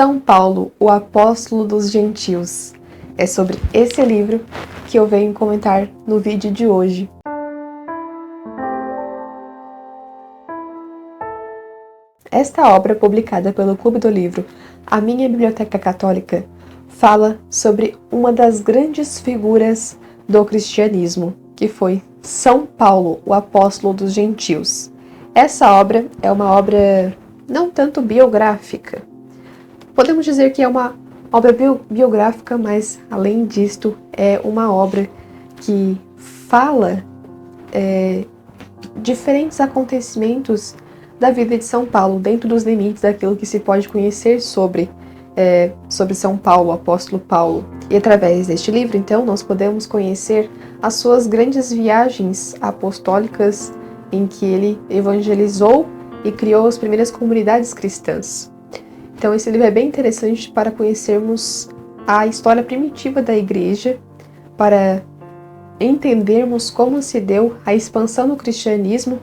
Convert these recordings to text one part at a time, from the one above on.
São Paulo, o apóstolo dos gentios. É sobre esse livro que eu venho comentar no vídeo de hoje. Esta obra, publicada pelo Clube do Livro A Minha Biblioteca Católica, fala sobre uma das grandes figuras do cristianismo, que foi São Paulo, o apóstolo dos gentios. Essa obra é uma obra não tanto biográfica. Podemos dizer que é uma obra biográfica, mas além disto é uma obra que fala diferentes acontecimentos da vida de São Paulo, dentro dos limites daquilo que se pode conhecer sobre São Paulo, o apóstolo Paulo. E através deste livro, então, nós podemos conhecer as suas grandes viagens apostólicas em que ele evangelizou e criou as primeiras comunidades cristãs. Então, esse livro é bem interessante para conhecermos a história primitiva da igreja, para entendermos como se deu a expansão do cristianismo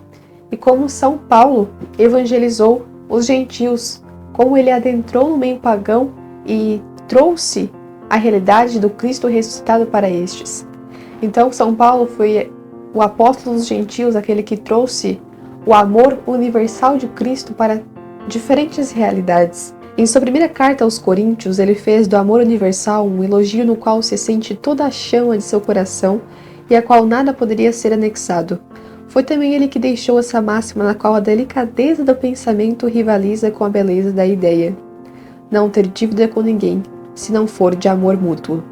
e como São Paulo evangelizou os gentios, como ele adentrou no meio pagão e trouxe a realidade do Cristo ressuscitado para estes. Então, São Paulo foi o apóstolo dos gentios, aquele que trouxe o amor universal de Cristo para diferentes realidades. Em sua primeira carta aos Coríntios, ele fez do amor universal um elogio no qual se sente toda a chama de seu coração e a qual nada poderia ser anexado. Foi também ele que deixou essa máxima na qual a delicadeza do pensamento rivaliza com a beleza da ideia. Não ter dívida com ninguém, se não for de amor mútuo.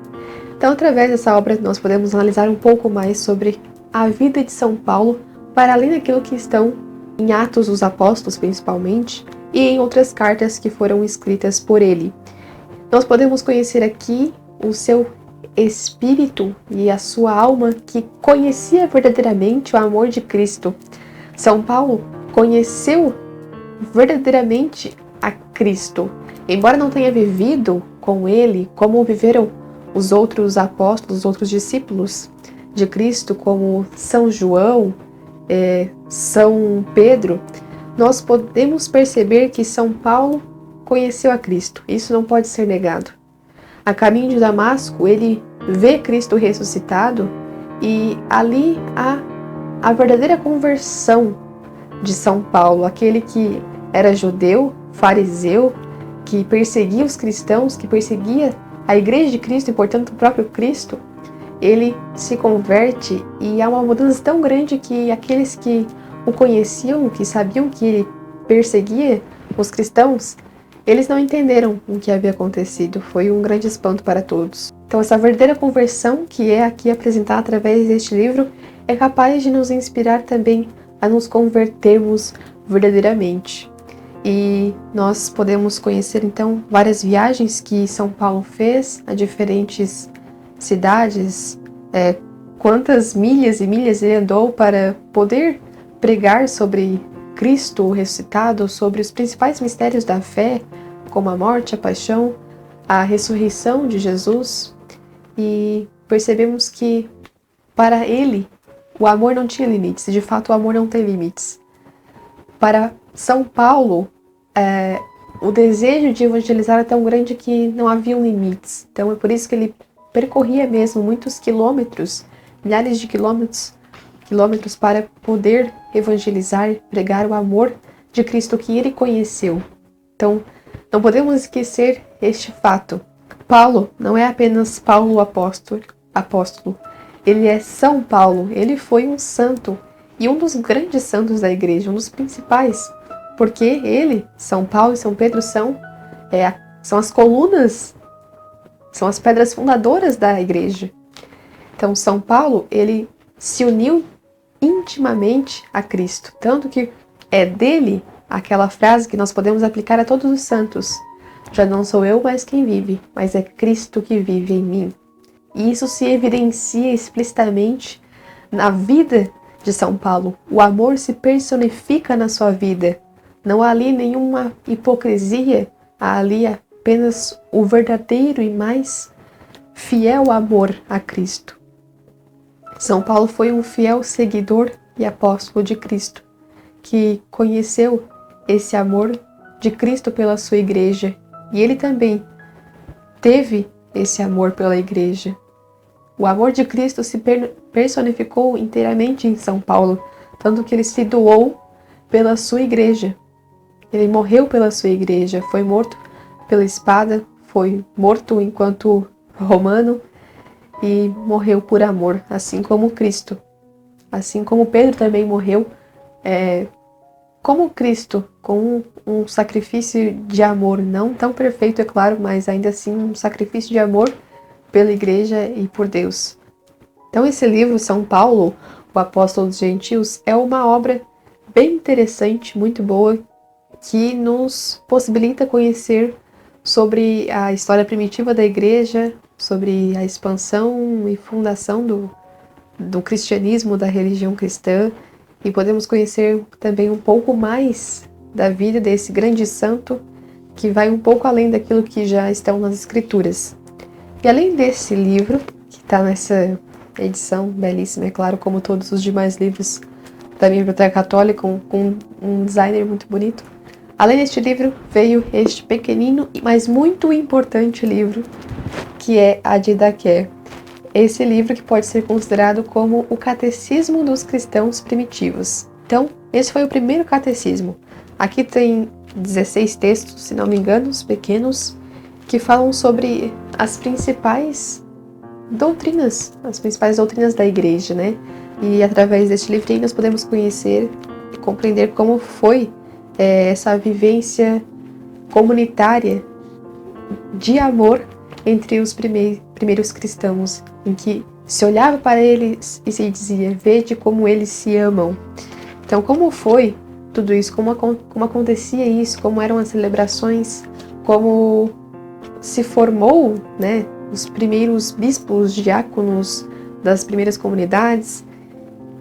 Então, através dessa obra, nós podemos analisar um pouco mais sobre a vida de São Paulo, para além daquilo que estão em Atos dos Apóstolos, principalmente, e em outras cartas que foram escritas por ele. Nós podemos conhecer aqui o seu espírito e a sua alma que conhecia verdadeiramente o amor de Cristo. São Paulo conheceu verdadeiramente a Cristo. Embora não tenha vivido com ele como viveram os outros apóstolos, os outros discípulos de Cristo, como São João, São Pedro, nós podemos perceber que São Paulo conheceu a Cristo. Isso não pode ser negado. A caminho de Damasco, ele vê Cristo ressuscitado e ali há a verdadeira conversão de São Paulo, aquele que era judeu, fariseu, que perseguia os cristãos, que perseguia a igreja de Cristo e, portanto, o próprio Cristo. Ele se converte e há uma mudança tão grande que aqueles que o conheciam, que sabiam que ele perseguia os cristãos, eles não entenderam o que havia acontecido. Foi um grande espanto para todos. Então, essa verdadeira conversão que é aqui apresentada através deste livro é capaz de nos inspirar também a nos convertermos verdadeiramente. E nós podemos conhecer, então, várias viagens que São Paulo fez a diferentes cidades, quantas milhas e milhas ele andou para poder pregar sobre Cristo ressuscitado, sobre os principais mistérios da fé, como a morte, a paixão, a ressurreição de Jesus. E percebemos que para ele o amor não tinha limites, de fato o amor não tem limites. Para São Paulo, o desejo de evangelizar é tão grande que não haviam limites. Então é por isso que ele percorria mesmo muitos quilômetros, milhares de quilômetros para poder evangelizar, pregar o amor de Cristo que ele conheceu. Então, não podemos esquecer este fato. Paulo não é apenas Paulo apóstolo, ele é São Paulo, ele foi um santo e um dos grandes santos da igreja, um dos principais, porque ele, São Paulo e São Pedro são as colunas, são as pedras fundadoras da igreja. Então, São Paulo, ele se uniu intimamente a Cristo, tanto que é dele aquela frase que nós podemos aplicar a todos os santos: já não sou eu mais quem vive, mas é Cristo que vive em mim. E isso se evidencia explicitamente na vida de São Paulo. O amor se personifica na sua vida. Não há ali nenhuma hipocrisia, há ali apenas o verdadeiro e mais fiel amor a Cristo. São Paulo foi um fiel seguidor e apóstolo de Cristo, que conheceu esse amor de Cristo pela sua igreja E ele também teve esse amor pela igreja. O amor de Cristo se personificou inteiramente em São Paulo, tanto que ele se doou pela sua igreja. Ele morreu pela sua igreja, foi morto pela espada, foi morto enquanto romano e morreu por amor, assim como Cristo. Assim como Pedro também morreu como Cristo, com um sacrifício de amor, não tão perfeito, é claro, mas ainda assim um sacrifício de amor pela igreja e por Deus. Então esse livro, São Paulo, o Apóstolo dos Gentios, é uma obra bem interessante, muito boa, que nos possibilita conhecer sobre a história primitiva da igreja, sobre a expansão e fundação do cristianismo, da religião cristã, e podemos conhecer também um pouco mais da vida desse grande santo, que vai um pouco além daquilo que já estão nas escrituras. E além desse livro, que está nessa edição belíssima, é claro, como todos os demais livros da minha biblioteca católica, com um designer muito bonito, além deste livro, veio este pequenino, mas muito importante livro, que é a Didaqué. Esse livro que pode ser considerado como o Catecismo dos Cristãos Primitivos. Então, esse foi o primeiro catecismo. Aqui tem 16 textos, se não me engano, pequenos, que falam sobre as principais doutrinas da igreja, né? E através deste livrinho nós podemos conhecer e compreender como foi essa vivência comunitária de amor entre os primeiros cristãos, em que se olhava para eles e se dizia: vede como eles se amam. Então, como foi tudo isso? Como acontecia isso? Como eram as celebrações? Como se formou, né, os primeiros bispos, diáconos das primeiras comunidades?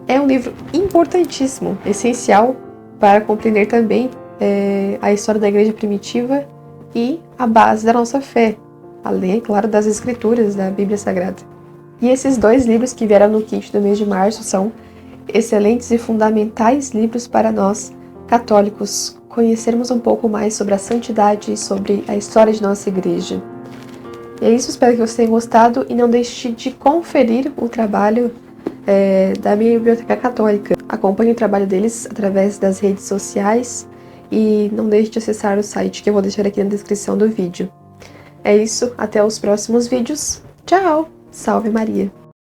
É um livro importantíssimo, essencial para compreender também a história da igreja primitiva e a base da nossa fé, além, é claro, das escrituras, da Bíblia Sagrada. E esses dois livros que vieram no kit do mês de março são excelentes e fundamentais livros para nós, católicos, conhecermos um pouco mais sobre a santidade e sobre a história de nossa igreja. E é isso, espero que vocês tenham gostado e não deixe de conferir o trabalho da minha biblioteca católica. Acompanhe o trabalho deles através das redes sociais e não deixe de acessar o site que eu vou deixar aqui na descrição do vídeo. É isso, até os próximos vídeos. Tchau! Salve Maria!